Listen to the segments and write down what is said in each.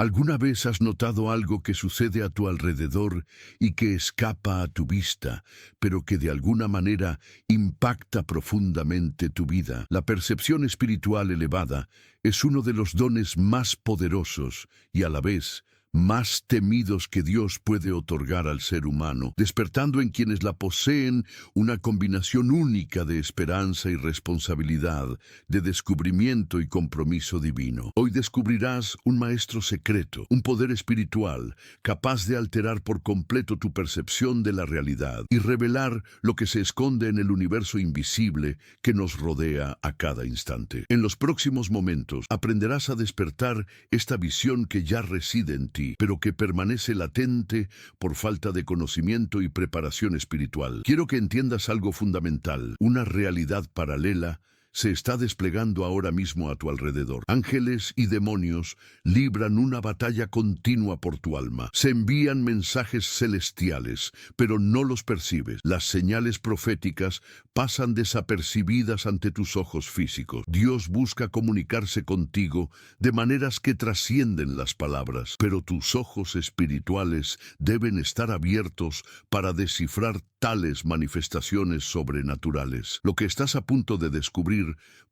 ¿Alguna vez has notado algo que sucede a tu alrededor y que escapa a tu vista, pero que de alguna manera impacta profundamente tu vida? La percepción espiritual elevada es uno de los dones más poderosos y a la vez más temidos que Dios puede otorgar al ser humano, despertando en quienes la poseen una combinación única de esperanza y responsabilidad, de descubrimiento y compromiso divino. Hoy descubrirás un maestro secreto, un poder espiritual, capaz de alterar por completo tu percepción de la realidad y revelar lo que se esconde en el universo invisible que nos rodea a cada instante. En los próximos momentos aprenderás a despertar esta visión que ya reside en ti, pero que permanece latente por falta de conocimiento y preparación espiritual. Quiero que entiendas algo fundamental. Una realidad paralela se está desplegando ahora mismo a tu alrededor. Ángeles y demonios libran una batalla continua por tu alma. Se envían mensajes celestiales, pero no los percibes. Las señales proféticas pasan desapercibidas ante tus ojos físicos. Dios busca comunicarse contigo de maneras que trascienden las palabras, pero tus ojos espirituales deben estar abiertos para descifrar tales manifestaciones sobrenaturales. Lo que estás a punto de descubrir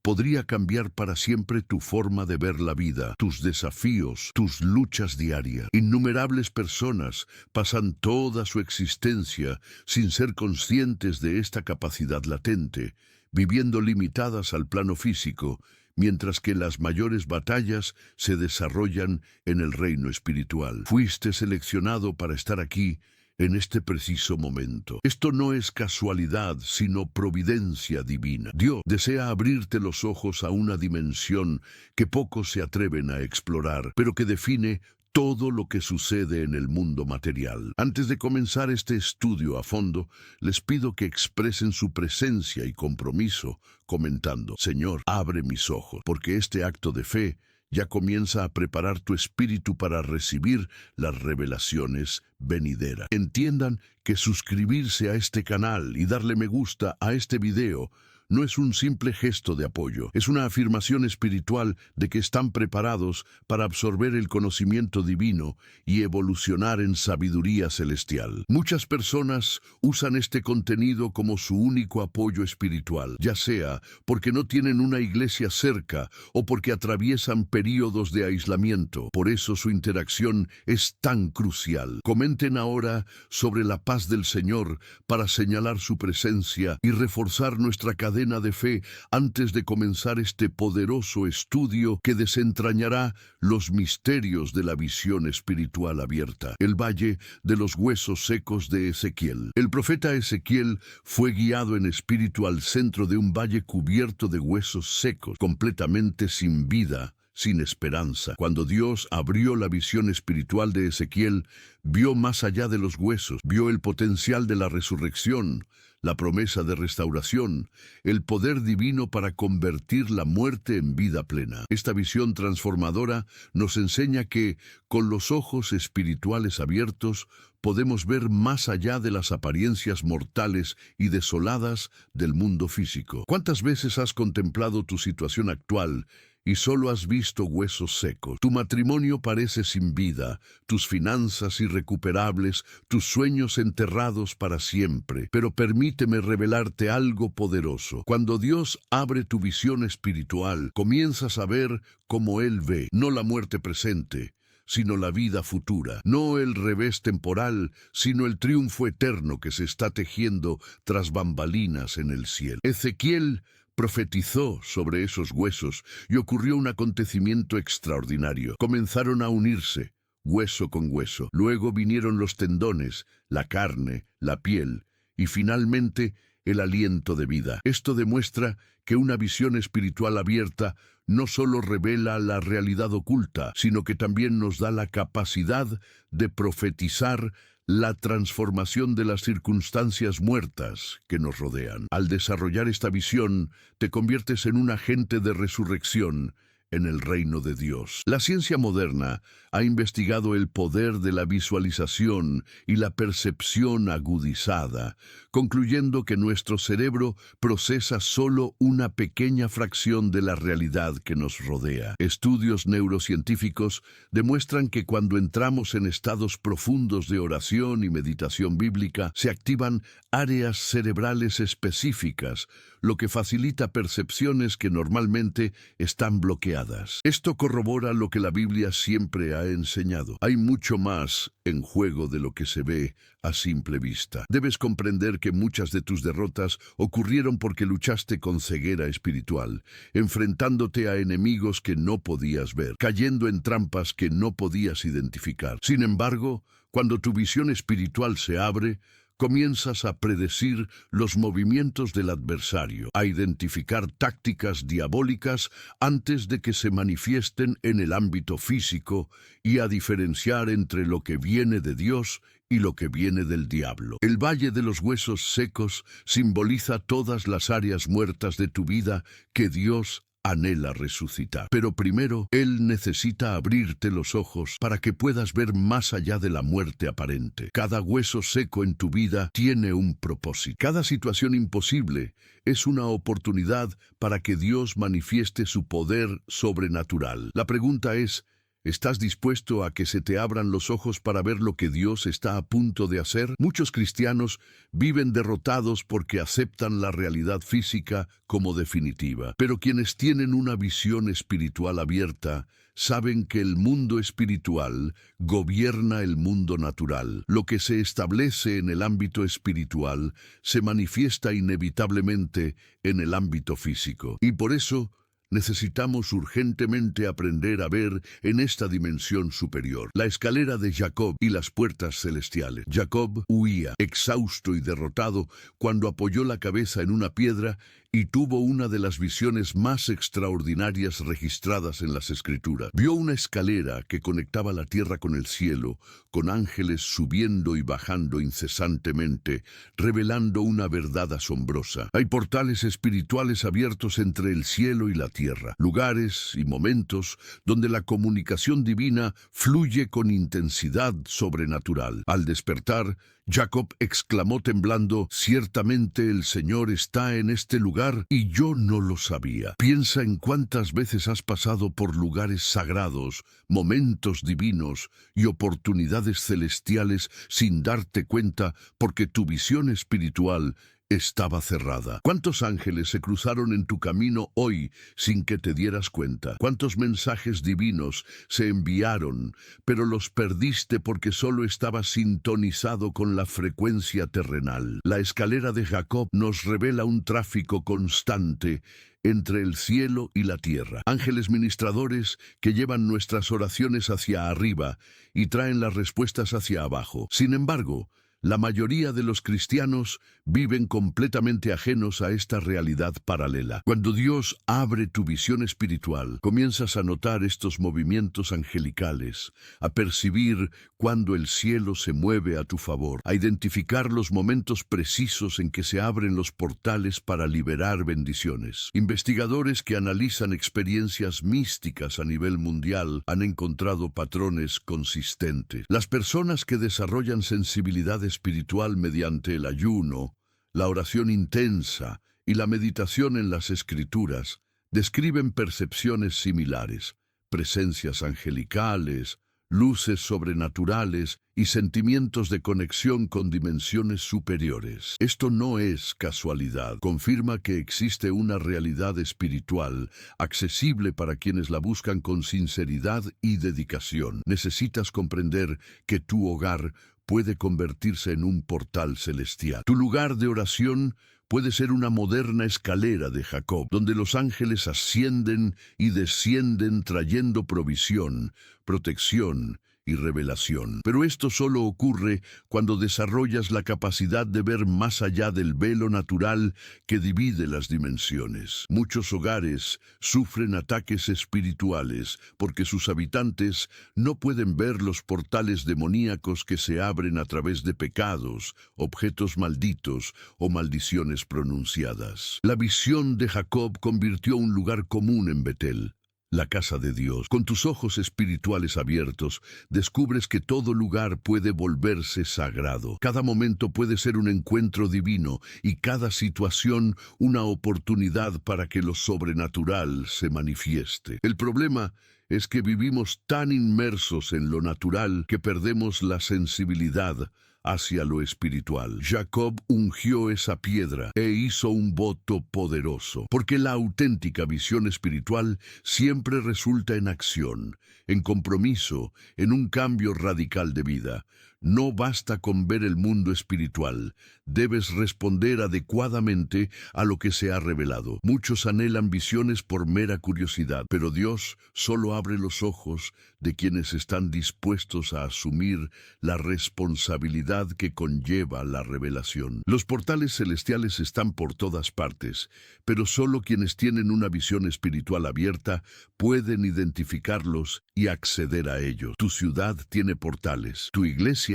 podría cambiar para siempre tu forma de ver la vida, tus desafíos, tus luchas diarias. Innumerables personas pasan toda su existencia sin ser conscientes de esta capacidad latente, viviendo limitadas al plano físico, mientras que las mayores batallas se desarrollan en el reino espiritual. Fuiste seleccionado para estar aquí en este preciso momento. Esto no es casualidad, sino providencia divina. Dios desea abrirte los ojos a una dimensión que pocos se atreven a explorar, pero que define todo lo que sucede en el mundo material. Antes de comenzar este estudio a fondo, les pido que expresen su presencia y compromiso comentando: Señor, abre mis ojos, porque este acto de fe ya comienza a preparar tu espíritu para recibir las revelaciones venideras. Entiendan que suscribirse a este canal y darle me gusta a este video no es un simple gesto de apoyo, es una afirmación espiritual de que están preparados para absorber el conocimiento divino y evolucionar en sabiduría celestial. Muchas personas usan este contenido como su único apoyo espiritual, ya sea porque no tienen una iglesia cerca o porque atraviesan períodos de aislamiento. Por eso su interacción es tan crucial. Comenten ahora sobre la paz del Señor para señalar su presencia y reforzar nuestra cadena de fe antes de comenzar este poderoso estudio que desentrañará los misterios de la visión espiritual abierta. El valle de los huesos secos de Ezequiel. El profeta Ezequiel fue guiado en espíritu al centro de un valle cubierto de huesos secos, completamente sin vida, sin esperanza. Cuando Dios abrió la visión espiritual de Ezequiel, vio más allá de los huesos, vio el potencial de la resurrección, la promesa de restauración, el poder divino para convertir la muerte en vida plena. Esta visión transformadora nos enseña que, con los ojos espirituales abiertos, podemos ver más allá de las apariencias mortales y desoladas del mundo físico. ¿Cuántas veces has contemplado tu situación actual y solo has visto huesos secos? Tu matrimonio parece sin vida, tus finanzas irrecuperables, tus sueños enterrados para siempre. Pero permíteme revelarte algo poderoso. Cuando Dios abre tu visión espiritual, comienzas a ver como Él ve, no la muerte presente, sino la vida futura, no el revés temporal, sino el triunfo eterno que se está tejiendo tras bambalinas en el cielo. Ezequiel profetizó sobre esos huesos y ocurrió un acontecimiento extraordinario. Comenzaron a unirse, hueso con hueso. Luego vinieron los tendones, la carne, la piel y finalmente el aliento de vida. Esto demuestra que una visión espiritual abierta no solo revela la realidad oculta, sino que también nos da la capacidad de profetizar la transformación de las circunstancias muertas que nos rodean. Al desarrollar esta visión, te conviertes en un agente de resurrección, en el reino de Dios. La ciencia moderna ha investigado el poder de la visualización y la percepción agudizada, concluyendo que nuestro cerebro procesa solo una pequeña fracción de la realidad que nos rodea. Estudios neurocientíficos demuestran que cuando entramos en estados profundos de oración y meditación bíblica, se activan áreas cerebrales específicas, lo que facilita percepciones que normalmente están bloqueadas. Esto corrobora lo que la Biblia siempre ha enseñado. Hay mucho más en juego de lo que se ve a simple vista. Debes comprender que muchas de tus derrotas ocurrieron porque luchaste con ceguera espiritual, enfrentándote a enemigos que no podías ver, cayendo en trampas que no podías identificar. Sin embargo, cuando tu visión espiritual se abre, comienzas a predecir los movimientos del adversario, a identificar tácticas diabólicas antes de que se manifiesten en el ámbito físico y a diferenciar entre lo que viene de Dios y lo que viene del diablo. El valle de los huesos secos simboliza todas las áreas muertas de tu vida que Dios anhela resucitar. Pero primero, Él necesita abrirte los ojos para que puedas ver más allá de la muerte aparente. Cada hueso seco en tu vida tiene un propósito. Cada situación imposible es una oportunidad para que Dios manifieste su poder sobrenatural. La pregunta es, ¿estás dispuesto a que se te abran los ojos para ver lo que Dios está a punto de hacer? Muchos cristianos viven derrotados porque aceptan la realidad física como definitiva. Pero quienes tienen una visión espiritual abierta saben que el mundo espiritual gobierna el mundo natural. Lo que se establece en el ámbito espiritual se manifiesta inevitablemente en el ámbito físico. Y por eso, necesitamos urgentemente aprender a ver en esta dimensión superior. La escalera de Jacob y las puertas celestiales. Jacob huía, exhausto y derrotado, cuando apoyó la cabeza en una piedra y tuvo una de las visiones más extraordinarias registradas en las Escrituras. Vio una escalera que conectaba la tierra con el cielo, con ángeles subiendo y bajando incesantemente, revelando una verdad asombrosa. Hay portales espirituales abiertos entre el cielo y la tierra, lugares y momentos donde la comunicación divina fluye con intensidad sobrenatural. Al despertar, Jacob exclamó temblando, «Ciertamente el Señor está en este lugar y yo no lo sabía». Piensa en cuántas veces has pasado por lugares sagrados, momentos divinos y oportunidades celestiales sin darte cuenta porque tu visión espiritual estaba cerrada. ¿Cuántos ángeles se cruzaron en tu camino hoy sin que te dieras cuenta? ¿Cuántos mensajes divinos se enviaron, pero los perdiste porque solo estabas sintonizado con la frecuencia terrenal? La escalera de Jacob nos revela un tráfico constante entre el cielo y la tierra. Ángeles ministradores que llevan nuestras oraciones hacia arriba y traen las respuestas hacia abajo. Sin embargo, la mayoría de los cristianos viven completamente ajenos a esta realidad paralela. Cuando Dios abre tu visión espiritual, comienzas a notar estos movimientos angelicales, a percibir cuando el cielo se mueve a tu favor, a identificar los momentos precisos en que se abren los portales para liberar bendiciones. Investigadores que analizan experiencias místicas a nivel mundial han encontrado patrones consistentes. Las personas que desarrollan sensibilidad espiritual mediante el ayuno, la oración intensa y la meditación en las Escrituras describen percepciones similares, presencias angelicales, luces sobrenaturales y sentimientos de conexión con dimensiones superiores. Esto no es casualidad, confirma que existe una realidad espiritual accesible para quienes la buscan con sinceridad y dedicación. Necesitas comprender que tu hogar puede convertirse en un portal celestial. Tu lugar de oración puede ser una moderna escalera de Jacob, donde los ángeles ascienden y descienden trayendo provisión, protección y revelación. Pero esto solo ocurre cuando desarrollas la capacidad de ver más allá del velo natural que divide las dimensiones. Muchos hogares sufren ataques espirituales porque sus habitantes no pueden ver los portales demoníacos que se abren a través de pecados, objetos malditos o maldiciones pronunciadas. La visión de Jacob convirtió un lugar común en Betel, la casa de Dios. Con tus ojos espirituales abiertos, descubres que todo lugar puede volverse sagrado. Cada momento puede ser un encuentro divino y cada situación una oportunidad para que lo sobrenatural se manifieste. El problema es que vivimos tan inmersos en lo natural que perdemos la sensibilidad hacia lo espiritual. Jacob ungió esa piedra e hizo un voto poderoso, porque la auténtica visión espiritual siempre resulta en acción, en compromiso, en un cambio radical de vida. No basta con ver el mundo espiritual, debes responder adecuadamente a lo que se ha revelado. Muchos anhelan visiones por mera curiosidad, pero Dios solo abre los ojos de quienes están dispuestos a asumir la responsabilidad que conlleva la revelación. Los portales celestiales están por todas partes, pero solo quienes tienen una visión espiritual abierta pueden identificarlos y acceder a ellos. Tu ciudad tiene portales, tu iglesia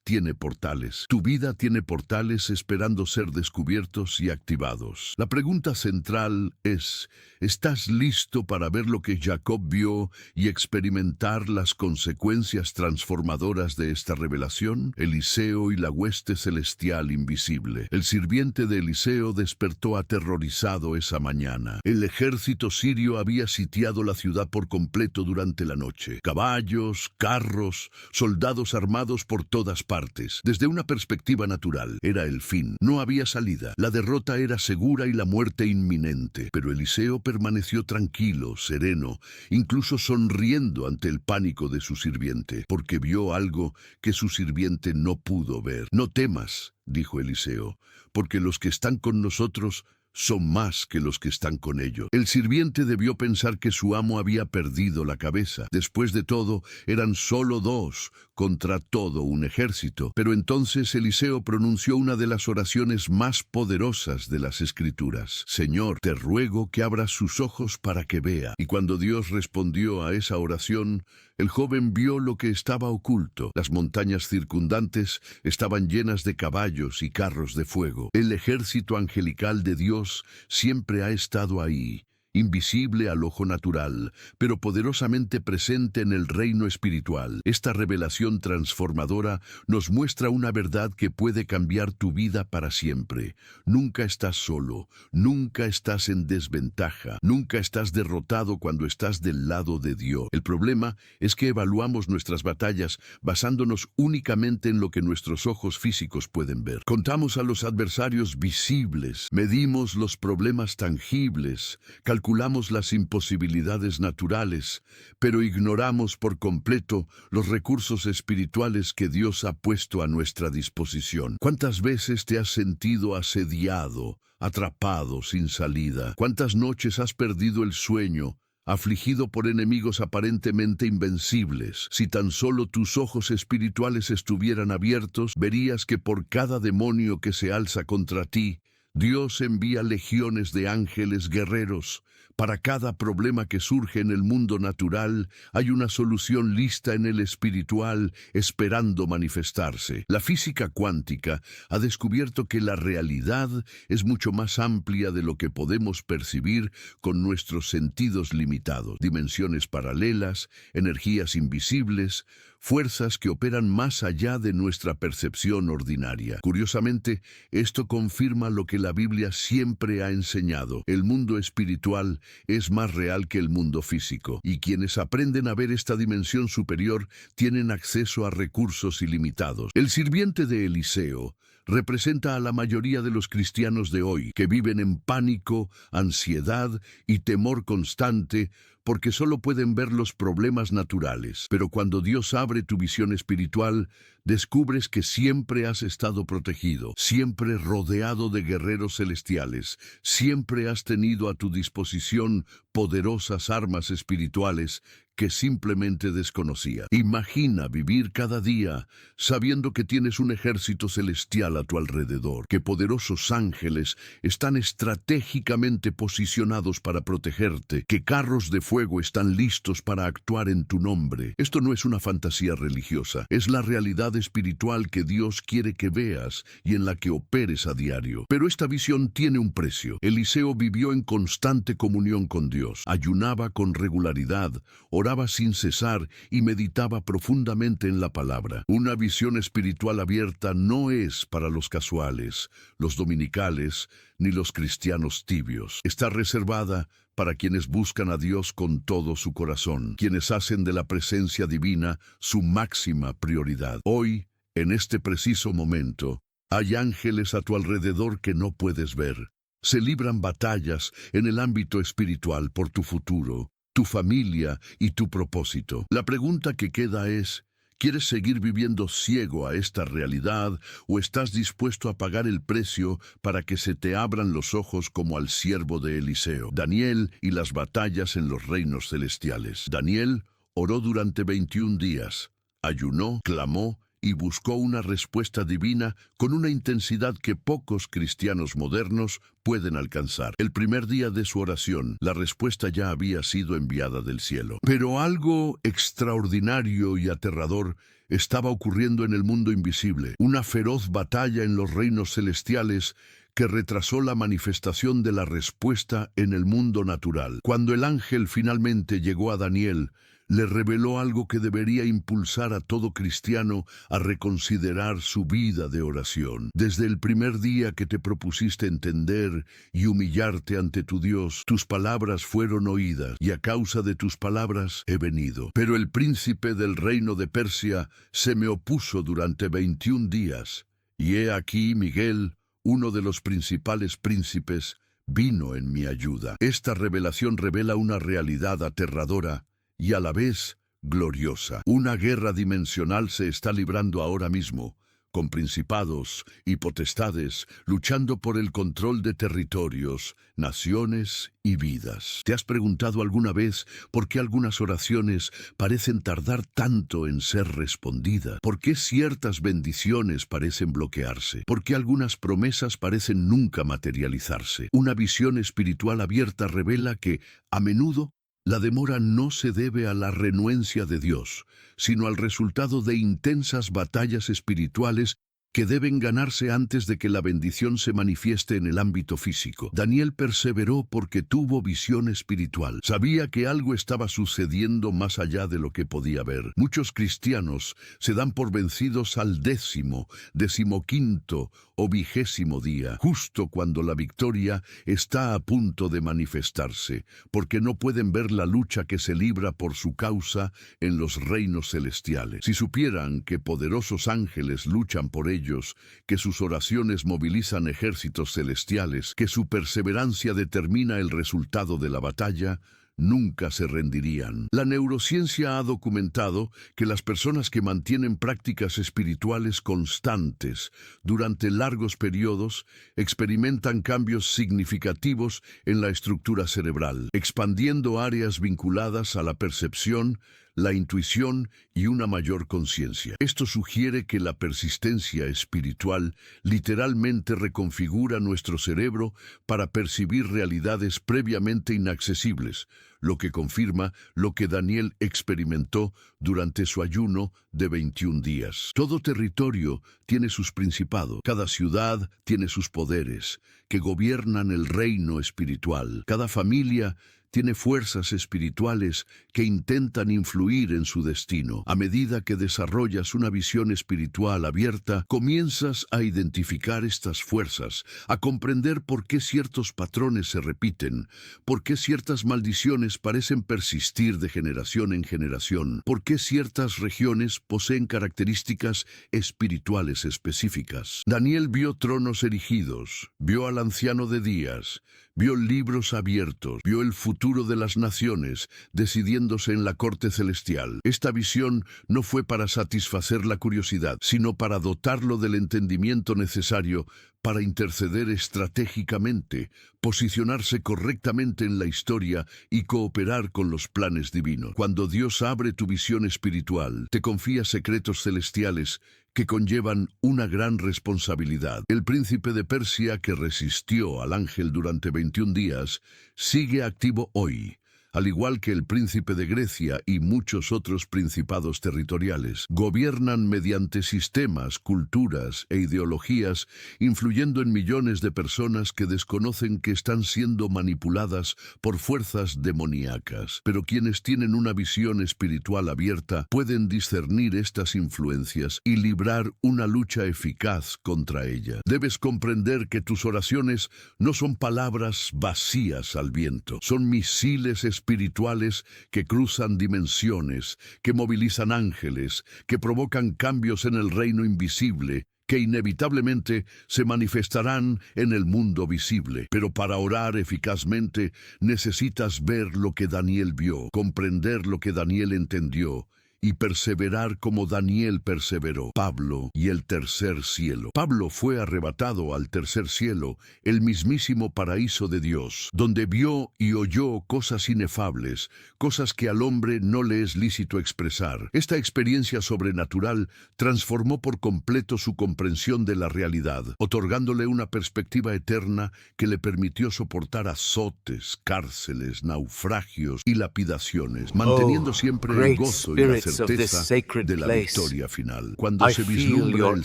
tiene portales. Tu vida tiene portales esperando ser descubiertos y activados. La pregunta central es, ¿estás listo para ver lo que Jacob vio y experimentar las consecuencias transformadoras de esta revelación? Eliseo y la hueste celestial invisible. El sirviente de Eliseo despertó aterrorizado esa mañana. El ejército sirio había sitiado la ciudad por completo durante la noche. Caballos, carros, soldados armados por todas partes. Desde una perspectiva natural, era el fin. No había salida. La derrota era segura y la muerte inminente. Pero Eliseo permaneció tranquilo, sereno, incluso sonriendo ante el pánico de su sirviente, porque vio algo que su sirviente no pudo ver. No temas, dijo Eliseo, porque los que están con nosotros son más que los que están con ellos. El sirviente debió pensar que su amo había perdido la cabeza. Después de todo, eran solo dos contra todo un ejército. Pero entonces Eliseo pronunció una de las oraciones más poderosas de las Escrituras. Señor, te ruego que abras sus ojos para que vea. Y cuando Dios respondió a esa oración, el joven vio lo que estaba oculto. Las montañas circundantes estaban llenas de caballos y carros de fuego. El ejército angelical de Dios siempre ha estado ahí, invisible al ojo natural, pero poderosamente presente en el reino espiritual. Esta revelación transformadora nos muestra una verdad que puede cambiar tu vida para siempre. Nunca estás solo, nunca estás en desventaja, nunca estás derrotado cuando estás del lado de Dios. El problema es que evaluamos nuestras batallas basándonos únicamente en lo que nuestros ojos físicos pueden ver. Contamos a los adversarios visibles, medimos los problemas tangibles, calculamos las imposibilidades naturales, pero ignoramos por completo los recursos espirituales que Dios ha puesto a nuestra disposición. ¿Cuántas veces te has sentido asediado, atrapado sin salida? ¿Cuántas noches has perdido el sueño, afligido por enemigos aparentemente invencibles? Si tan solo tus ojos espirituales estuvieran abiertos, verías que por cada demonio que se alza contra ti, Dios envía legiones de ángeles guerreros. Para cada problema que surge en el mundo natural, hay una solución lista en el espiritual, esperando manifestarse. La física cuántica ha descubierto que la realidad es mucho más amplia de lo que podemos percibir con nuestros sentidos limitados. Dimensiones paralelas, energías invisibles, fuerzas que operan más allá de nuestra percepción ordinaria. Curiosamente, esto confirma lo que la Biblia siempre ha enseñado. El mundo espiritual es más real que el mundo físico, y quienes aprenden a ver esta dimensión superior tienen acceso a recursos ilimitados. El sirviente de Eliseo representa a la mayoría de los cristianos de hoy, que viven en pánico, ansiedad y temor constante, porque solo pueden ver los problemas naturales. Pero cuando Dios abre tu visión espiritual, descubres que siempre has estado protegido, siempre rodeado de guerreros celestiales, siempre has tenido a tu disposición poderosas armas espirituales que simplemente desconocía. Imagina vivir cada día sabiendo que tienes un ejército celestial a tu alrededor, que poderosos ángeles están estratégicamente posicionados para protegerte, que carros de fuego están listos para actuar en tu nombre. Esto no es una fantasía religiosa, es la realidad espiritual que Dios quiere que veas y en la que operes a diario. Pero esta visión tiene un precio. Eliseo vivió en constante comunión con Dios, ayunaba con regularidad, oraba sin cesar y meditaba profundamente en la palabra. Una visión espiritual abierta no es para los casuales, los dominicales, ni los cristianos tibios. Está reservada para quienes buscan a Dios con todo su corazón, quienes hacen de la presencia divina su máxima prioridad. Hoy, en este preciso momento, hay ángeles a tu alrededor que no puedes ver. Se libran batallas en el ámbito espiritual por tu futuro, tu familia y tu propósito. La pregunta que queda es, ¿quieres seguir viviendo ciego a esta realidad o estás dispuesto a pagar el precio para que se te abran los ojos como al siervo de Eliseo? Daniel y las batallas en los reinos celestiales. Daniel oró durante 21 días, ayunó, clamó y buscó una respuesta divina con una intensidad que pocos cristianos modernos pueden alcanzar. El primer día de su oración, la respuesta ya había sido enviada del cielo. Pero algo extraordinario y aterrador estaba ocurriendo en el mundo invisible. Una feroz batalla en los reinos celestiales que retrasó la manifestación de la respuesta en el mundo natural. Cuando el ángel finalmente llegó a Daniel, le reveló algo que debería impulsar a todo cristiano a reconsiderar su vida de oración. Desde el primer día que te propusiste entender y humillarte ante tu Dios, tus palabras fueron oídas, y a causa de tus palabras he venido. Pero el príncipe del reino de Persia se me opuso durante 21 días, y he aquí Miguel, uno de los principales príncipes, vino en mi ayuda. Esta revelación revela una realidad aterradora y a la vez gloriosa. Una guerra dimensional se está librando ahora mismo, con principados y potestades luchando por el control de territorios, naciones y vidas. ¿Te has preguntado alguna vez por qué algunas oraciones parecen tardar tanto en ser respondidas? ¿Por qué ciertas bendiciones parecen bloquearse? ¿Por qué algunas promesas parecen nunca materializarse? Una visión espiritual abierta revela que, a menudo, la demora no se debe a la renuencia de Dios, sino al resultado de intensas batallas espirituales que deben ganarse antes de que la bendición se manifieste en el ámbito físico. Daniel perseveró porque tuvo visión espiritual. Sabía que algo estaba sucediendo más allá de lo que podía ver. Muchos cristianos se dan por vencidos al 10º, 15º o 20º día, justo cuando la victoria está a punto de manifestarse, porque no pueden ver la lucha que se libra por su causa en los reinos celestiales. Si supieran que poderosos ángeles luchan por ellos, que sus oraciones movilizan ejércitos celestiales, que su perseverancia determina el resultado de la batalla, nunca se rendirían. La neurociencia ha documentado que las personas que mantienen prácticas espirituales constantes durante largos periodos experimentan cambios significativos en la estructura cerebral, expandiendo áreas vinculadas a la percepción, la intuición y una mayor conciencia. Esto sugiere que la persistencia espiritual literalmente reconfigura nuestro cerebro para percibir realidades previamente inaccesibles, lo que confirma lo que Daniel experimentó durante su ayuno de 21 días. Todo territorio tiene sus principados, cada ciudad tiene sus poderes, que gobiernan el reino espiritual. Cada familia tiene fuerzas espirituales que intentan influir en su destino. A medida que desarrollas una visión espiritual abierta, comienzas a identificar estas fuerzas, a comprender por qué ciertos patrones se repiten, por qué ciertas maldiciones parecen persistir de generación en generación, por qué ciertas regiones poseen características espirituales específicas. Daniel vio tronos erigidos, vio al anciano de días, Vio libros abiertos, vio el futuro de las naciones, decidiéndose en la corte celestial. Esta visión no fue para satisfacer la curiosidad, sino para dotarlo del entendimiento necesario para interceder estratégicamente, posicionarse correctamente en la historia y cooperar con los planes divinos. Cuando Dios abre tu visión espiritual, te confía secretos celestiales que conllevan una gran responsabilidad. El príncipe de Persia, que resistió al ángel durante 21 días, sigue activo hoy, al igual que el príncipe de Grecia y muchos otros principados territoriales. Gobiernan mediante sistemas, culturas e ideologías, influyendo en millones de personas que desconocen que están siendo manipuladas por fuerzas demoníacas. Pero quienes tienen una visión espiritual abierta pueden discernir estas influencias y librar una lucha eficaz contra ellas. Debes comprender que tus oraciones no son palabras vacías al viento, son misiles espirituales que cruzan dimensiones, que movilizan ángeles, que provocan cambios en el reino invisible, que inevitablemente se manifestarán en el mundo visible. Pero para orar eficazmente necesitas ver lo que Daniel vio, comprender lo que Daniel entendió y perseverar como Daniel perseveró. Pablo y el tercer cielo. Pablo fue arrebatado al tercer cielo, el mismísimo paraíso de Dios, donde vio y oyó cosas inefables, cosas que al hombre no le es lícito expresar. Esta experiencia sobrenatural transformó por completo su comprensión de la realidad, otorgándole una perspectiva eterna que le permitió soportar azotes, cárceles, naufragios y lapidaciones, manteniendo siempre el gozo y la certeza de la victoria final. Cuando se vislumbra el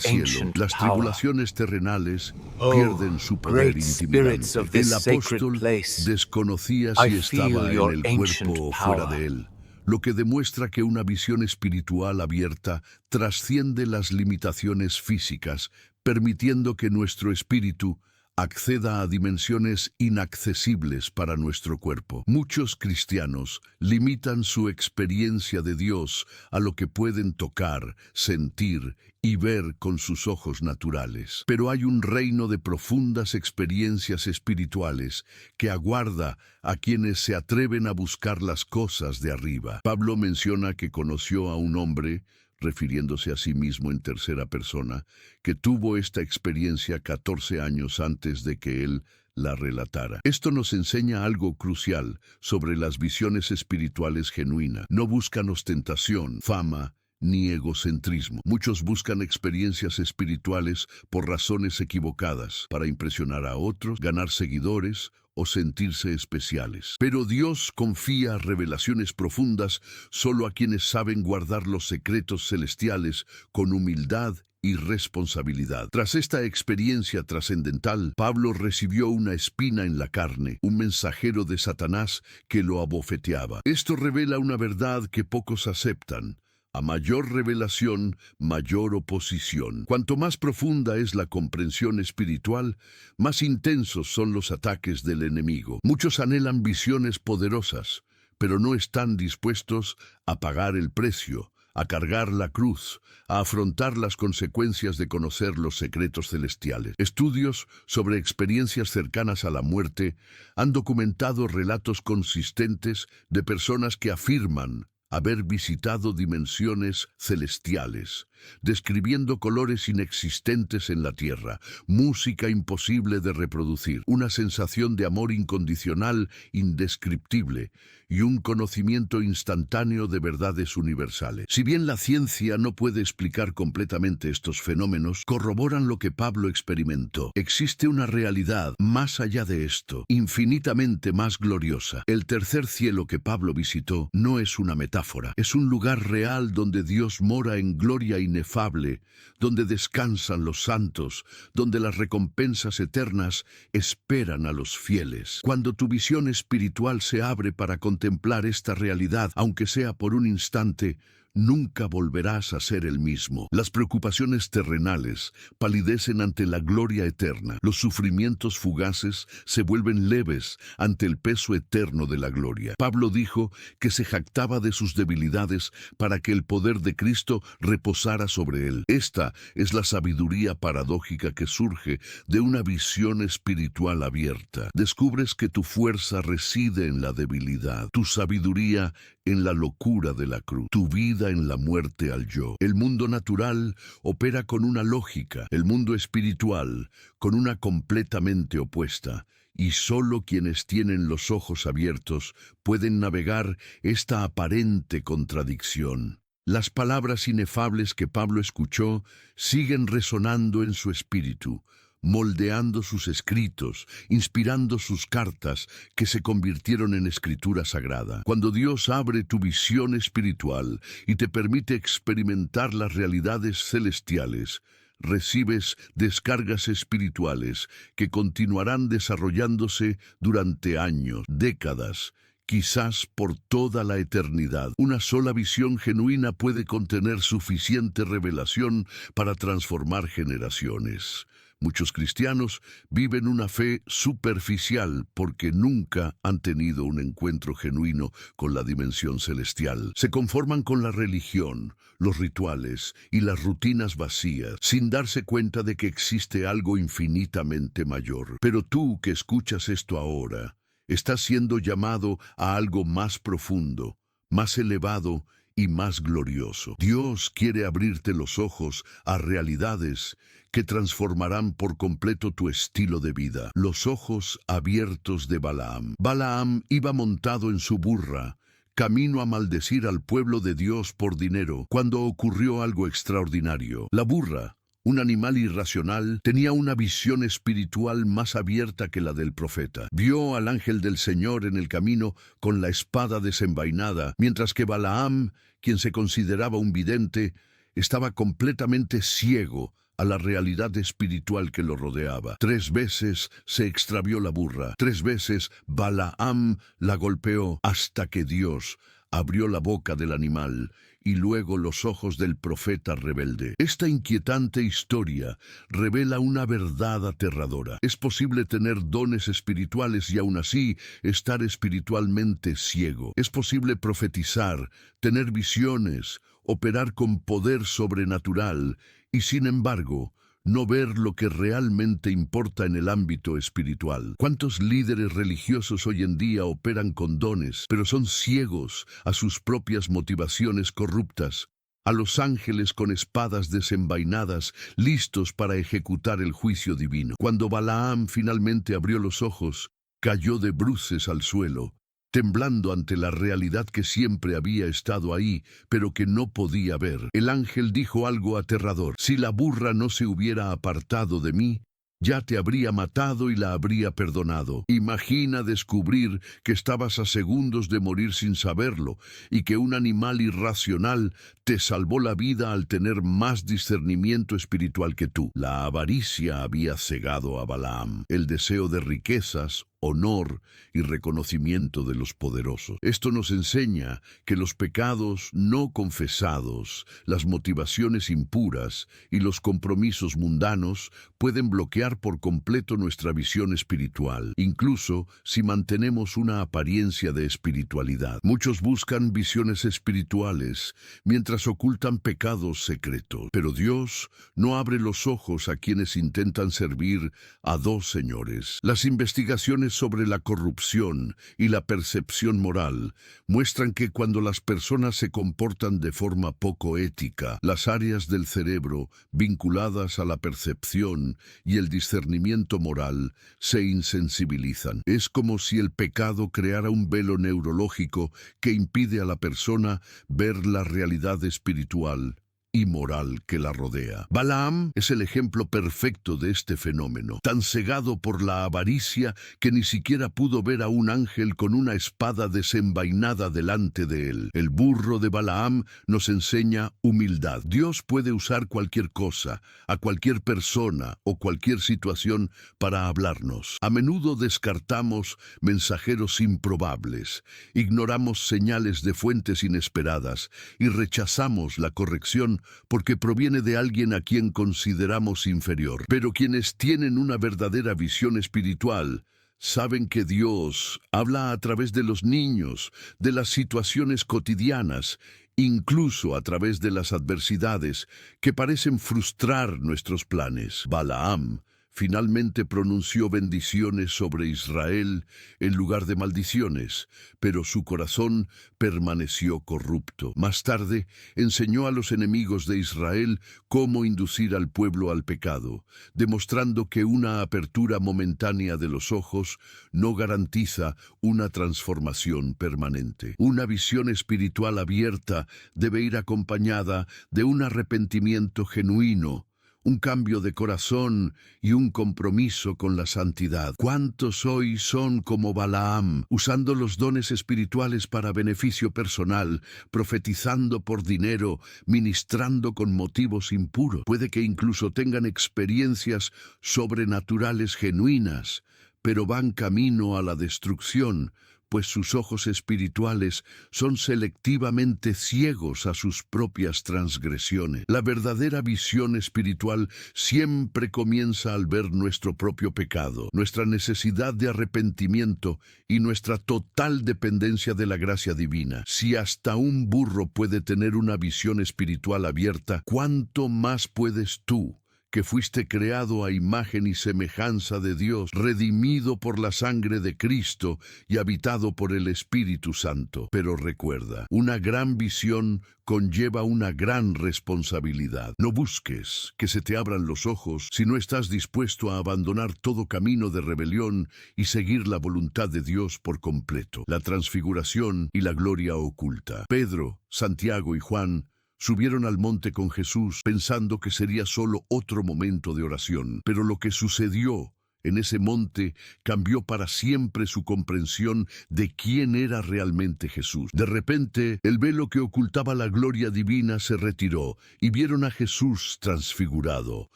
cielo, las tribulaciones terrenales pierden su poder intimidante. El apóstol desconocía si estaba en el cuerpo o fuera de él, lo que demuestra que una visión espiritual abierta trasciende las limitaciones físicas, permitiendo que nuestro espíritu acceda a dimensiones inaccesibles para nuestro cuerpo. Muchos cristianos limitan su experiencia de Dios a lo que pueden tocar, sentir y ver con sus ojos naturales. Pero hay un reino de profundas experiencias espirituales que aguarda a quienes se atreven a buscar las cosas de arriba. Pablo menciona que conoció a un hombre, refiriéndose a sí mismo en tercera persona, que tuvo esta experiencia 14 años antes de que él la relatara. Esto nos enseña algo crucial sobre las visiones espirituales genuinas. No buscan ostentación, fama, ni egocentrismo. Muchos buscan experiencias espirituales por razones equivocadas, para impresionar a otros, ganar seguidores o sentirse especiales. Pero Dios confía revelaciones profundas solo a quienes saben guardar los secretos celestiales con humildad y responsabilidad. Tras esta experiencia trascendental, Pablo recibió una espina en la carne, un mensajero de Satanás que lo abofeteaba. Esto revela una verdad que pocos aceptan. A mayor revelación, mayor oposición. Cuanto más profunda es la comprensión espiritual, más intensos son los ataques del enemigo. Muchos anhelan visiones poderosas, pero no están dispuestos a pagar el precio, a cargar la cruz, a afrontar las consecuencias de conocer los secretos celestiales. Estudios sobre experiencias cercanas a la muerte han documentado relatos consistentes de personas que afirman haber visitado dimensiones celestiales, describiendo colores inexistentes en la tierra, música imposible de reproducir, una sensación de amor incondicional, indescriptible, y un conocimiento instantáneo de verdades universales. Si bien la ciencia no puede explicar completamente estos fenómenos, corroboran lo que Pablo experimentó. Existe una realidad más allá de esto, infinitamente más gloriosa. El tercer cielo que Pablo visitó no es una metáfora, es un lugar real donde Dios mora en gloria inefable, donde descansan los santos, donde las recompensas eternas esperan a los fieles. Cuando tu visión espiritual se abre para contemplar esta realidad, aunque sea por un instante, nunca volverás a ser el mismo. Las preocupaciones terrenales palidecen ante la gloria eterna. Los sufrimientos fugaces se vuelven leves ante el peso eterno de la gloria. Pablo dijo que se jactaba de sus debilidades para que el poder de Cristo reposara sobre él. Esta es la sabiduría paradójica que surge de una visión espiritual abierta. Descubres que tu fuerza reside en la debilidad, tu sabiduría en la locura de la cruz, tu vida en la muerte al yo. El mundo natural opera con una lógica, el mundo espiritual con una completamente opuesta, y solo quienes tienen los ojos abiertos pueden navegar esta aparente contradicción. Las palabras inefables que Pablo escuchó siguen resonando en su espíritu, moldeando sus escritos, inspirando sus cartas que se convirtieron en escritura sagrada. Cuando Dios abre tu visión espiritual y te permite experimentar las realidades celestiales, recibes descargas espirituales que continuarán desarrollándose durante años, décadas, quizás por toda la eternidad. Una sola visión genuina puede contener suficiente revelación para transformar generaciones. Muchos cristianos viven una fe superficial porque nunca han tenido un encuentro genuino con la dimensión celestial. Se conforman con la religión, los rituales y las rutinas vacías, sin darse cuenta de que existe algo infinitamente mayor. Pero tú que escuchas esto ahora, estás siendo llamado a algo más profundo, más elevado y más glorioso. Dios quiere abrirte los ojos a realidades que transformarán por completo tu estilo de vida. Los ojos abiertos de Balaam. Balaam iba montado en su burra, camino a maldecir al pueblo de Dios por dinero, cuando ocurrió algo extraordinario. La burra, un animal irracional, tenía una visión espiritual más abierta que la del profeta. Vio al ángel del Señor en el camino con la espada desenvainada, mientras que Balaam, quien se consideraba un vidente, estaba completamente ciego a la realidad espiritual que lo rodeaba. 3 veces se extravió la burra. 3 veces Balaam la golpeó hasta que Dios abrió la boca del animal y luego los ojos del profeta rebelde. Esta inquietante historia revela una verdad aterradora. Es posible tener dones espirituales y aún así estar espiritualmente ciego. Es posible profetizar, tener visiones, operar con poder sobrenatural y, sin embargo, no ver lo que realmente importa en el ámbito espiritual. ¿Cuántos líderes religiosos hoy en día operan con dones, pero son ciegos a sus propias motivaciones corruptas? A los ángeles con espadas desenvainadas, listos para ejecutar el juicio divino. Cuando Balaam finalmente abrió los ojos, cayó de bruces al suelo, temblando ante la realidad que siempre había estado ahí, pero que no podía ver. El ángel dijo algo aterrador: si la burra no se hubiera apartado de mí, ya te habría matado y la habría perdonado. Imagina descubrir que estabas a segundos de morir sin saberlo y que un animal irracional te salvó la vida al tener más discernimiento espiritual que tú. La avaricia había cegado a Balaam, el deseo de riquezas, honor y reconocimiento de los poderosos. Esto nos enseña que los pecados no confesados, las motivaciones impuras y los compromisos mundanos pueden bloquear por completo nuestra visión espiritual, incluso si mantenemos una apariencia de espiritualidad. Muchos buscan visiones espirituales mientras ocultan pecados secretos, pero Dios no abre los ojos a quienes intentan servir a 2 señores. Las investigaciones sobre la corrupción y la percepción moral muestran que cuando las personas se comportan de forma poco ética, las áreas del cerebro vinculadas a la percepción y el discernimiento moral se insensibilizan. Es como si el pecado creara un velo neurológico que impide a la persona ver la realidad espiritual y moral que la rodea. Balaam es el ejemplo perfecto de este fenómeno, tan cegado por la avaricia que ni siquiera pudo ver a un ángel con una espada desenvainada delante de él. El burro de Balaam nos enseña humildad. Dios puede usar cualquier cosa, a cualquier persona o cualquier situación para hablarnos. A menudo descartamos mensajeros improbables, ignoramos señales de fuentes inesperadas y rechazamos la corrección porque proviene de alguien a quien consideramos inferior. Pero quienes tienen una verdadera visión espiritual saben que Dios habla a través de los niños, de las situaciones cotidianas, incluso a través de las adversidades que parecen frustrar nuestros planes. Balaam finalmente pronunció bendiciones sobre Israel en lugar de maldiciones, pero su corazón permaneció corrupto. Más tarde, enseñó a los enemigos de Israel cómo inducir al pueblo al pecado, demostrando que una apertura momentánea de los ojos no garantiza una transformación permanente. Una visión espiritual abierta debe ir acompañada de un arrepentimiento genuino, un cambio de corazón y un compromiso con la santidad. ¿Cuántos hoy son como Balaam, usando los dones espirituales para beneficio personal, profetizando por dinero, ministrando con motivos impuros? Puede que incluso tengan experiencias sobrenaturales genuinas, pero van camino a la destrucción, pues sus ojos espirituales son selectivamente ciegos a sus propias transgresiones. La verdadera visión espiritual siempre comienza al ver nuestro propio pecado, nuestra necesidad de arrepentimiento y nuestra total dependencia de la gracia divina. Si hasta un burro puede tener una visión espiritual abierta, ¿cuánto más puedes tú, que fuiste creado a imagen y semejanza de Dios, redimido por la sangre de Cristo y habitado por el Espíritu Santo? Pero recuerda, una gran visión conlleva una gran responsabilidad. No busques que se te abran los ojos si no estás dispuesto a abandonar todo camino de rebelión y seguir la voluntad de Dios por completo. La transfiguración y la gloria oculta. Pedro, Santiago y Juan subieron al monte con Jesús pensando que sería solo otro momento de oración, pero lo que sucedió en ese monte cambió para siempre su comprensión de quién era realmente Jesús. De repente, el velo que ocultaba la gloria divina se retiró y vieron a Jesús transfigurado,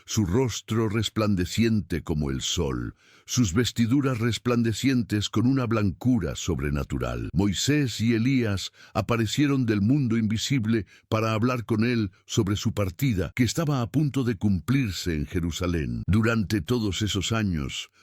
su rostro resplandeciente como el sol, sus vestiduras resplandecientes con una blancura sobrenatural. Moisés y Elías aparecieron del mundo invisible para hablar con él sobre su partida, que estaba a punto de cumplirse en Jerusalén. Durante todos esos años,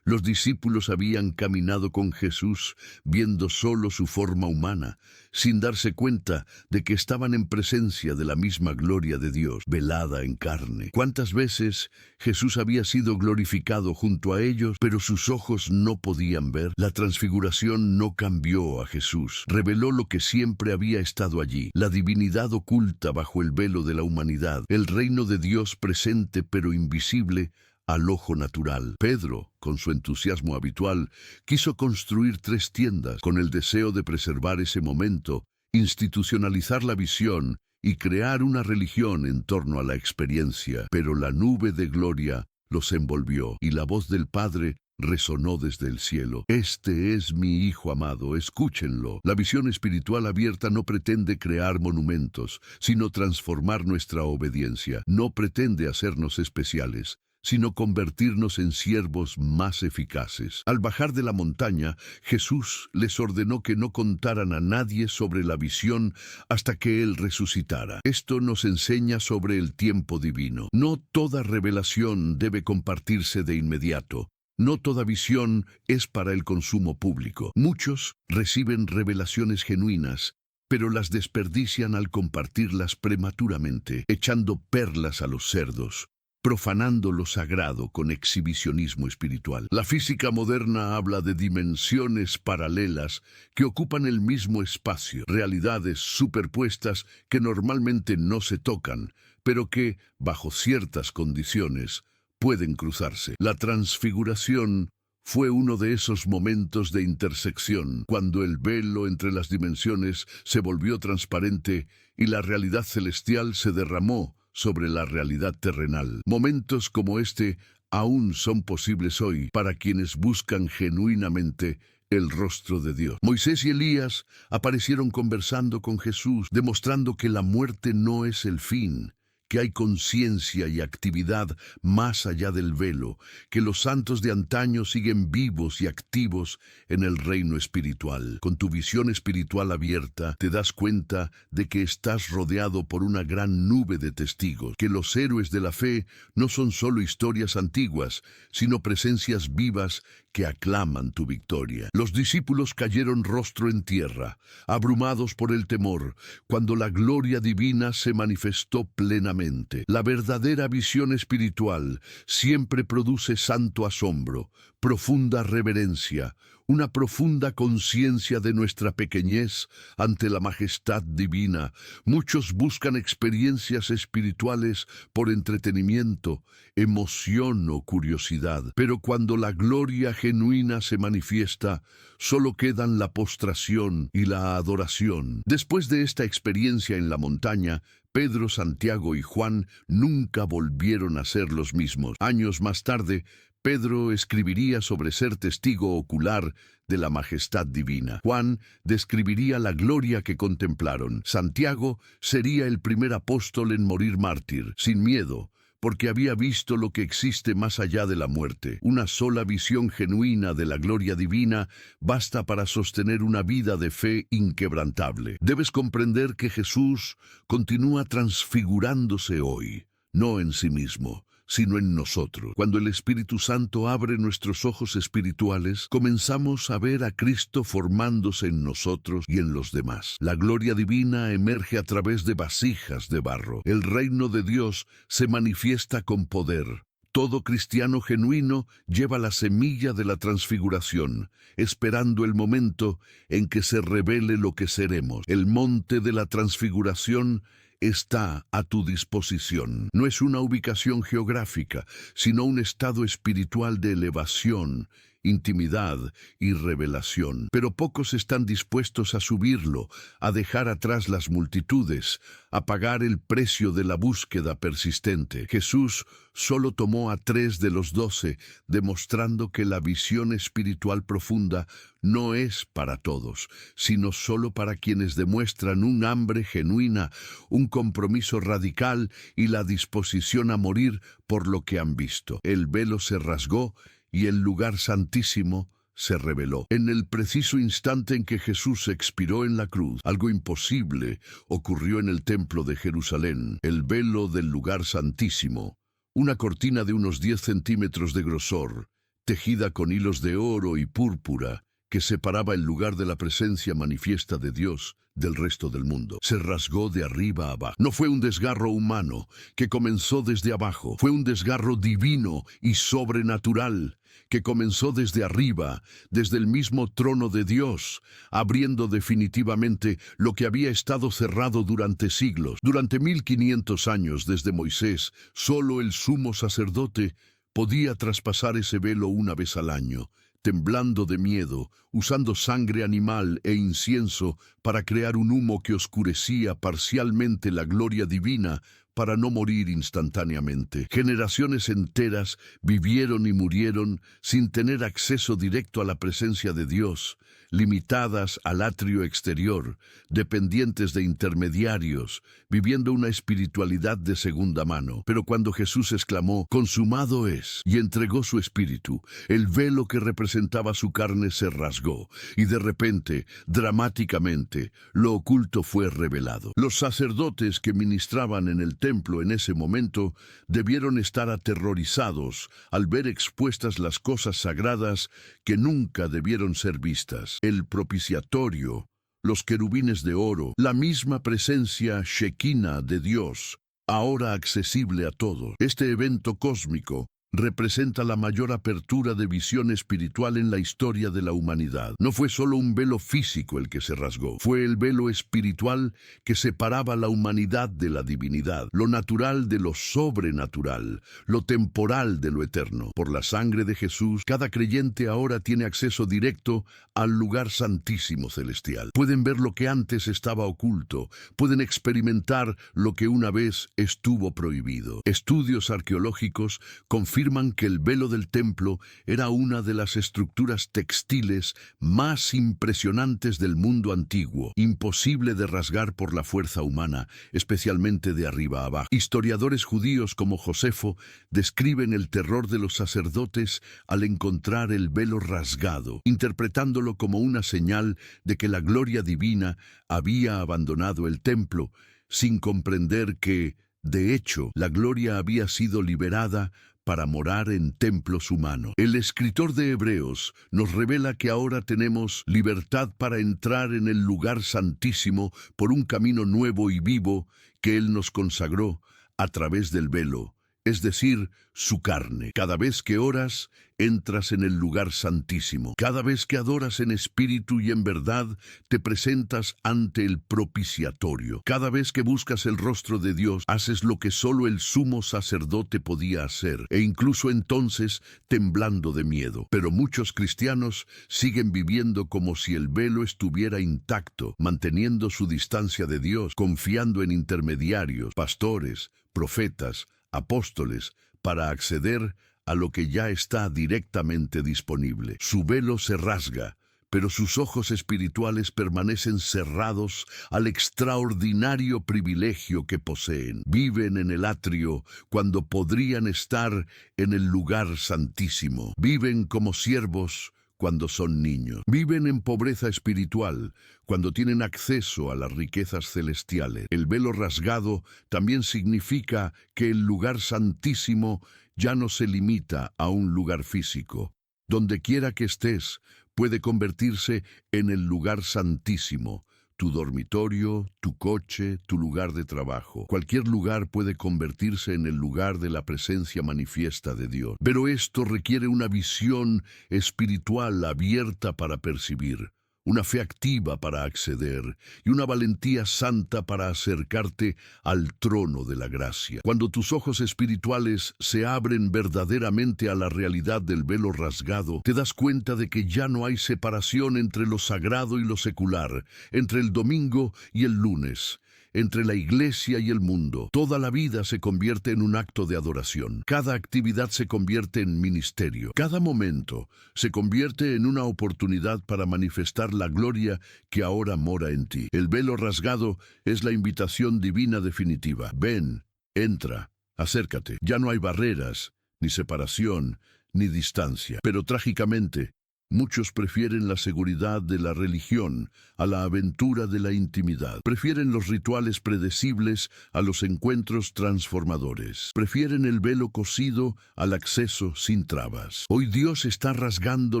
los discípulos habían caminado con Jesús, viendo solo su forma humana, sin darse cuenta de que estaban en presencia de la misma gloria de Dios, velada en carne. ¿Cuántas veces Jesús había sido glorificado junto a ellos, pero sus ojos no podían ver? La transfiguración no cambió a Jesús, reveló lo que siempre había estado allí, la divinidad oculta bajo el velo de la humanidad, el reino de Dios presente pero invisible al ojo natural. Pedro, con su entusiasmo habitual, quiso construir 3 tiendas con el deseo de preservar ese momento, institucionalizar la visión y crear una religión en torno a la experiencia. Pero la nube de gloria los envolvió y la voz del Padre resonó desde el cielo. Este es mi Hijo amado, escúchenlo. La visión espiritual abierta no pretende crear monumentos, sino transformar nuestra obediencia. No pretende hacernos especiales, sino convertirnos en siervos más eficaces. Al bajar de la montaña, Jesús les ordenó que no contaran a nadie sobre la visión hasta que Él resucitara. Esto nos enseña sobre el tiempo divino. No toda revelación debe compartirse de inmediato. No toda visión es para el consumo público. Muchos reciben revelaciones genuinas, pero las desperdician al compartirlas prematuramente, echando perlas a los cerdos, profanando lo sagrado con exhibicionismo espiritual. La física moderna habla de dimensiones paralelas que ocupan el mismo espacio, realidades superpuestas que normalmente no se tocan, pero que, bajo ciertas condiciones, pueden cruzarse. La transfiguración fue uno de esos momentos de intersección, cuando el velo entre las dimensiones se volvió transparente y la realidad celestial se derramó sobre la realidad terrenal. Momentos como este aún son posibles hoy para quienes buscan genuinamente el rostro de Dios. Moisés y Elías aparecieron conversando con Jesús, demostrando que la muerte no es el fin, que hay conciencia y actividad más allá del velo, que los santos de antaño siguen vivos y activos en el reino espiritual. Con tu visión espiritual abierta, te das cuenta de que estás rodeado por una gran nube de testigos, que los héroes de la fe no son solo historias antiguas, sino presencias vivas que aclaman tu victoria. Los discípulos cayeron rostro en tierra, abrumados por el temor, cuando la gloria divina se manifestó plenamente. La verdadera visión espiritual siempre produce santo asombro, profunda reverencia, una profunda conciencia de nuestra pequeñez ante la majestad divina. Muchos buscan experiencias espirituales por entretenimiento, emoción o curiosidad, pero cuando la gloria genuina se manifiesta, solo quedan la postración y la adoración. Después de esta experiencia en la montaña, Pedro, Santiago y Juan nunca volvieron a ser los mismos. Años más tarde, Pedro escribiría sobre ser testigo ocular de la majestad divina. Juan describiría la gloria que contemplaron. Santiago sería el primer apóstol en morir mártir, sin miedo, porque había visto lo que existe más allá de la muerte. Una sola visión genuina de la gloria divina basta para sostener una vida de fe inquebrantable. Debes comprender que Jesús continúa transfigurándose hoy, no en sí mismo, sino en nosotros. Cuando el Espíritu Santo abre nuestros ojos espirituales, comenzamos a ver a Cristo formándose en nosotros y en los demás. La gloria divina emerge a través de vasijas de barro. El reino de Dios se manifiesta con poder. Todo cristiano genuino lleva la semilla de la transfiguración, esperando el momento en que se revele lo que seremos. El monte de la transfiguración está a tu disposición. No es una ubicación geográfica, sino un estado espiritual de elevación, intimidad y revelación. Pero pocos están dispuestos a subirlo, a dejar atrás las multitudes, a pagar el precio de la búsqueda persistente. Jesús solo tomó a 3 de los 12, demostrando que la visión espiritual profunda no es para todos, sino solo para quienes demuestran un hambre genuina, un compromiso radical y la disposición a morir por lo que han visto. El velo se rasgó y el lugar santísimo se reveló. En el preciso instante en que Jesús expiró en la cruz, algo imposible ocurrió en el templo de Jerusalén. El velo del lugar santísimo, una cortina de unos 10 centímetros de grosor, tejida con hilos de oro y púrpura, que separaba el lugar de la presencia manifiesta de Dios del resto del mundo, se rasgó de arriba a abajo. No fue un desgarro humano que comenzó desde abajo, fue un desgarro divino y sobrenatural que comenzó desde arriba, desde el mismo trono de Dios, abriendo definitivamente lo que había estado cerrado durante siglos. Durante 1500 años desde Moisés, solo el sumo sacerdote podía traspasar ese velo una vez al año, temblando de miedo, usando sangre animal e incienso para crear un humo que oscurecía parcialmente la gloria divina para no morir instantáneamente. Generaciones enteras vivieron y murieron sin tener acceso directo a la presencia de Dios, limitadas al atrio exterior, dependientes de intermediarios, viviendo una espiritualidad de segunda mano. Pero cuando Jesús exclamó, "Consumado es", y entregó su espíritu, el velo que representaba su carne se rasgó, y de repente, dramáticamente, lo oculto fue revelado. Los sacerdotes que ministraban en el templo en ese momento debieron estar aterrorizados al ver expuestas las cosas sagradas que nunca debieron ser vistas. El propiciatorio, los querubines de oro, la misma presencia shekinah de Dios, ahora accesible a todos. Este evento cósmico representa la mayor apertura de visión espiritual en la historia de la humanidad. No fue solo un velo físico el que se rasgó, fue el velo espiritual que separaba la humanidad de la divinidad, lo natural de lo sobrenatural, lo temporal de lo eterno. Por la sangre de Jesús, cada creyente ahora tiene acceso directo al lugar santísimo celestial. Pueden ver lo que antes estaba oculto, pueden experimentar lo que una vez estuvo prohibido. Estudios arqueológicos confirman que el velo del templo era una de las estructuras textiles más impresionantes del mundo antiguo, imposible de rasgar por la fuerza humana, especialmente de arriba a abajo. Historiadores judíos como Josefo describen el terror de los sacerdotes al encontrar el velo rasgado, interpretándolo como una señal de que la gloria divina había abandonado el templo, sin comprender que, de hecho, la gloria había sido liberada para morar en templos humanos. El escritor de Hebreos nos revela que ahora tenemos libertad para entrar en el lugar santísimo por un camino nuevo y vivo que Él nos consagró a través del velo, es decir, su carne. Cada vez que oras, entras en el lugar santísimo. Cada vez que adoras en espíritu y en verdad, te presentas ante el propiciatorio. Cada vez que buscas el rostro de Dios, haces lo que solo el sumo sacerdote podía hacer, e incluso entonces temblando de miedo. Pero muchos cristianos siguen viviendo como si el velo estuviera intacto, manteniendo su distancia de Dios, confiando en intermediarios, pastores, profetas, apóstoles, para acceder a lo que ya está directamente disponible. Su velo se rasga, pero sus ojos espirituales permanecen cerrados al extraordinario privilegio que poseen. Viven en el atrio cuando podrían estar en el lugar santísimo. Viven como siervos cuando son niños. Viven en pobreza espiritual cuando tienen acceso a las riquezas celestiales. El velo rasgado también significa que el lugar santísimo ya no se limita a un lugar físico. Donde quiera que estés, puede convertirse en el lugar santísimo. Tu dormitorio, tu coche, tu lugar de trabajo. Cualquier lugar puede convertirse en el lugar de la presencia manifiesta de Dios. Pero esto requiere una visión espiritual abierta para percibir, una fe activa para acceder y una valentía santa para acercarte al trono de la gracia. Cuando tus ojos espirituales se abren verdaderamente a la realidad del velo rasgado, te das cuenta de que ya no hay separación entre lo sagrado y lo secular, entre el domingo y el lunes, entre la iglesia y el mundo. Toda la vida se convierte en un acto de adoración. Cada actividad se convierte en ministerio. Cada momento se convierte en una oportunidad para manifestar la gloria que ahora mora en ti. El velo rasgado es la invitación divina definitiva. Ven, entra, acércate. Ya no hay barreras, ni separación, ni distancia. Pero trágicamente, muchos prefieren la seguridad de la religión a la aventura de la intimidad. Prefieren los rituales predecibles a los encuentros transformadores. Prefieren el velo cosido al acceso sin trabas. Hoy Dios está rasgando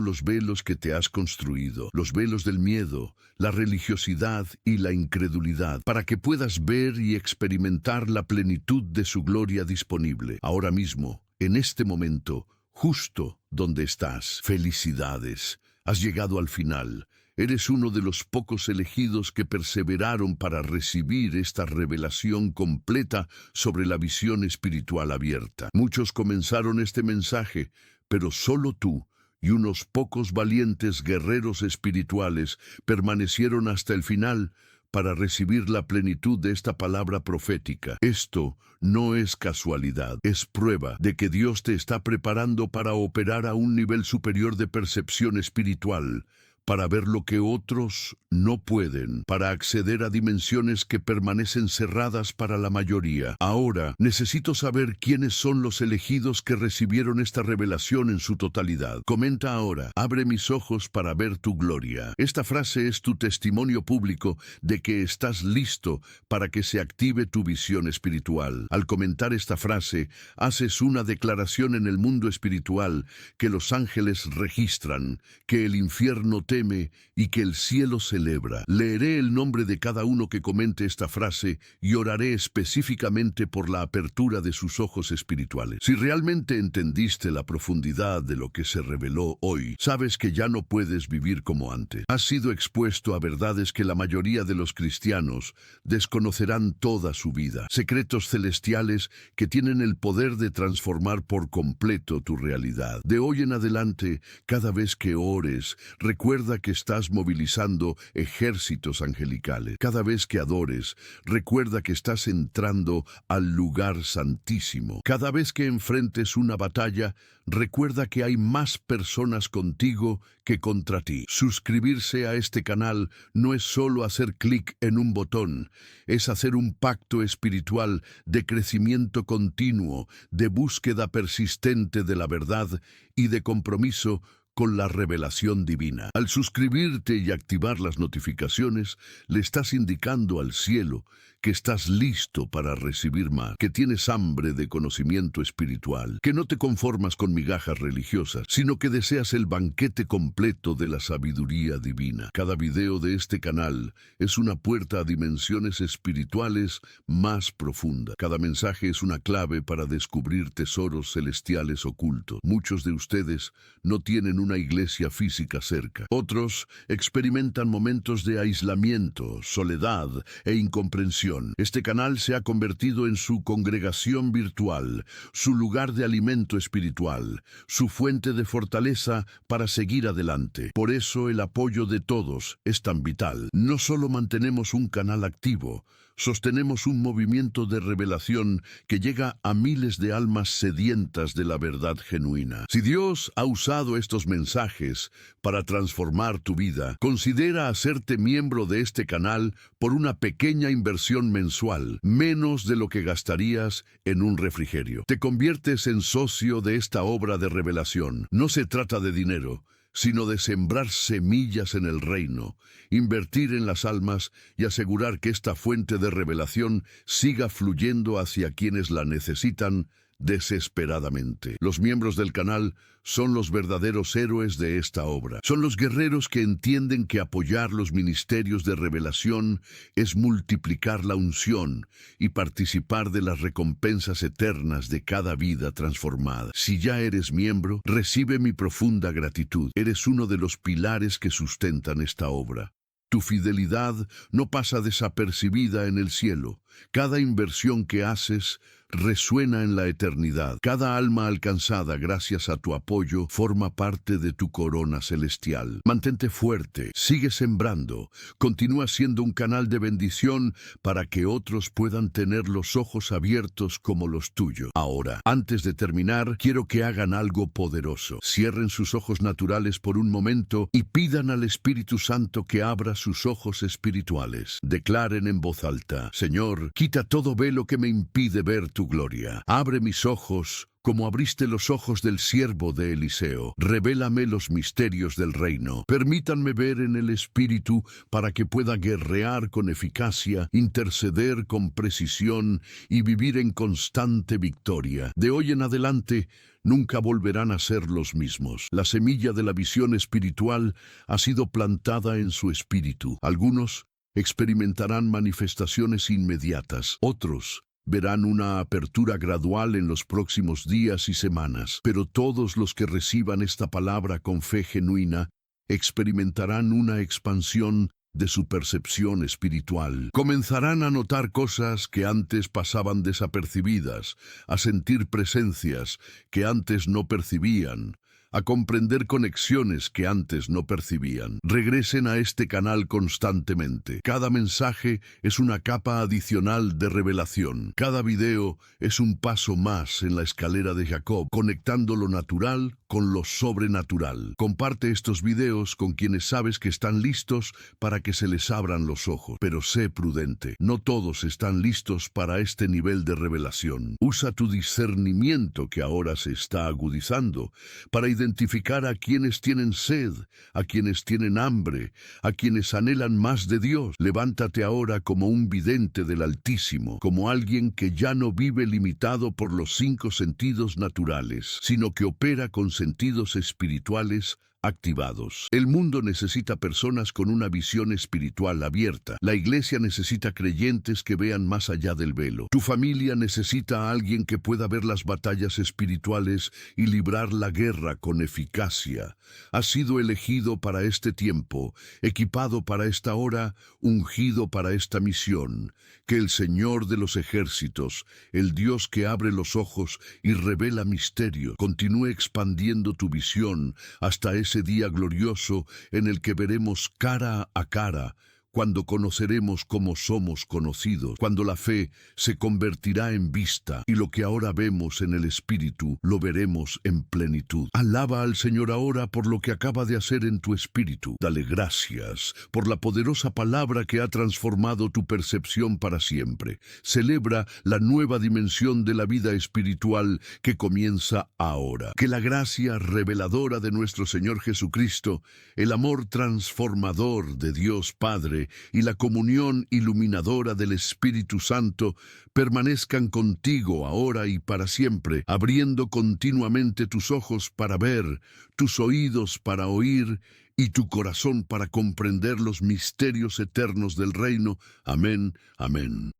los velos que te has construido, los velos del miedo, la religiosidad y la incredulidad, para que puedas ver y experimentar la plenitud de su gloria disponible. Ahora mismo, en este momento, justo donde estás. Felicidades. Has llegado al final. Eres uno de los pocos elegidos que perseveraron para recibir esta revelación completa sobre la visión espiritual abierta. Muchos comenzaron este mensaje, pero solo tú y unos pocos valientes guerreros espirituales permanecieron hasta el final para recibir la plenitud de esta palabra profética. Esto no es casualidad, es prueba de que Dios te está preparando para operar a un nivel superior de percepción espiritual, para ver lo que otros no pueden, para acceder a dimensiones que permanecen cerradas para la mayoría. Ahora, necesito saber quiénes son los elegidos que recibieron esta revelación en su totalidad. Comenta ahora: abre mis ojos para ver tu gloria. Esta frase es tu testimonio público de que estás listo para que se active tu visión espiritual. Al comentar esta frase, haces una declaración en el mundo espiritual que los ángeles registran, que el infierno teme y que el cielo celebra. Leeré el nombre de cada uno que comente esta frase y oraré específicamente por la apertura de sus ojos espirituales. Si realmente entendiste la profundidad de lo que se reveló hoy, sabes que ya no puedes vivir como antes. Has sido expuesto a verdades que la mayoría de los cristianos desconocerán toda su vida. Secretos celestiales que tienen el poder de transformar por completo tu realidad. De hoy en adelante, cada vez que ores, recuerda que estás movilizando ejércitos angelicales. Cada vez que adores, recuerda que estás entrando al lugar santísimo. Cada vez que enfrentes una batalla, recuerda que hay más personas contigo que contra ti. Suscribirse a este canal no es solo hacer clic en un botón, es hacer un pacto espiritual de crecimiento continuo, de búsqueda persistente de la verdad y de compromiso con la revelación divina. Al suscribirte y activar las notificaciones, le estás indicando al cielo que estás listo para recibir más, que tienes hambre de conocimiento espiritual, que no te conformas con migajas religiosas, sino que deseas el banquete completo de la sabiduría divina. Cada video de este canal es una puerta a dimensiones espirituales más profundas. Cada mensaje es una clave para descubrir tesoros celestiales ocultos. Muchos de ustedes no tienen una iglesia física cerca. Otros experimentan momentos de aislamiento, soledad e incomprensión. Este canal se ha convertido en su congregación virtual, su lugar de alimento espiritual, su fuente de fortaleza para seguir adelante. Por eso el apoyo de todos es tan vital. No solo mantenemos un canal activo, sostenemos un movimiento de revelación que llega a miles de almas sedientas de la verdad genuina. Si Dios ha usado estos mensajes para transformar tu vida, considera hacerte miembro de este canal por una pequeña inversión mensual, menos de lo que gastarías en un refrigerio. Te conviertes en socio de esta obra de revelación. No se trata de dinero, sino de sembrar semillas en el reino, invertir en las almas y asegurar que esta fuente de revelación siga fluyendo hacia quienes la necesitan desesperadamente. Los miembros del canal son los verdaderos héroes de esta obra. Son los guerreros que entienden que apoyar los ministerios de revelación es multiplicar la unción y participar de las recompensas eternas de cada vida transformada. Si ya eres miembro, recibe mi profunda gratitud. Eres uno de los pilares que sustentan esta obra. Tu fidelidad no pasa desapercibida en el cielo. Cada inversión que haces resuena en la eternidad. Cada alma alcanzada gracias a tu apoyo forma parte de tu corona celestial. Mantente fuerte, sigue sembrando, continúa siendo un canal de bendición para que otros puedan tener los ojos abiertos como los tuyos. Ahora, antes de terminar, quiero que hagan algo poderoso. Cierren sus ojos naturales por un momento y pidan al Espíritu Santo que abra sus ojos espirituales. Declaren en voz alta: Señor, quita todo velo que me impide ver tu gloria. Abre mis ojos como abriste los ojos del siervo de Eliseo. Revélame los misterios del reino. Permítanme ver en el Espíritu para que pueda guerrear con eficacia, interceder con precisión y vivir en constante victoria. De hoy en adelante, nunca volverán a ser los mismos. La semilla de la visión espiritual ha sido plantada en su espíritu. Algunos experimentarán manifestaciones inmediatas. Otros verán una apertura gradual en los próximos días y semanas, pero todos los que reciban esta palabra con fe genuina experimentarán una expansión de su percepción espiritual. Comenzarán a notar cosas que antes pasaban desapercibidas, a sentir presencias que antes no percibían, a comprender conexiones que antes no percibían. Regresen a este canal constantemente. Cada mensaje es una capa adicional de revelación. Cada video es un paso más en la escalera de Jacob, conectando lo natural con lo sobrenatural. Comparte estos videos con quienes sabes que están listos para que se les abran los ojos. Pero sé prudente. No todos están listos para este nivel de revelación. Usa tu discernimiento, que ahora se está agudizando, para identificar a quienes tienen sed, a quienes tienen hambre, a quienes anhelan más de Dios. Levántate ahora como un vidente del Altísimo, como alguien que ya no vive limitado por los 5 sentidos naturales, sino que opera con sentidos espirituales activados. El mundo necesita personas con una visión espiritual abierta. La iglesia necesita creyentes que vean más allá del velo. Tu familia necesita a alguien que pueda ver las batallas espirituales y librar la guerra con eficacia. Has sido elegido para este tiempo, equipado para esta hora, ungido para esta misión. Que el Señor de los ejércitos, el Dios que abre los ojos y revela misterios, continúe expandiendo tu visión hasta ese día glorioso en el que veremos cara a cara, cuando conoceremos cómo somos conocidos, cuando la fe se convertirá en vista y lo que ahora vemos en el Espíritu lo veremos en plenitud. Alaba al Señor ahora por lo que acaba de hacer en tu espíritu. Dale gracias por la poderosa palabra que ha transformado tu percepción para siempre. Celebra la nueva dimensión de la vida espiritual que comienza ahora. Que la gracia reveladora de nuestro Señor Jesucristo, el amor transformador de Dios Padre y la comunión iluminadora del Espíritu Santo permanezcan contigo ahora y para siempre, abriendo continuamente tus ojos para ver, tus oídos para oír y tu corazón para comprender los misterios eternos del reino. Amén, amén.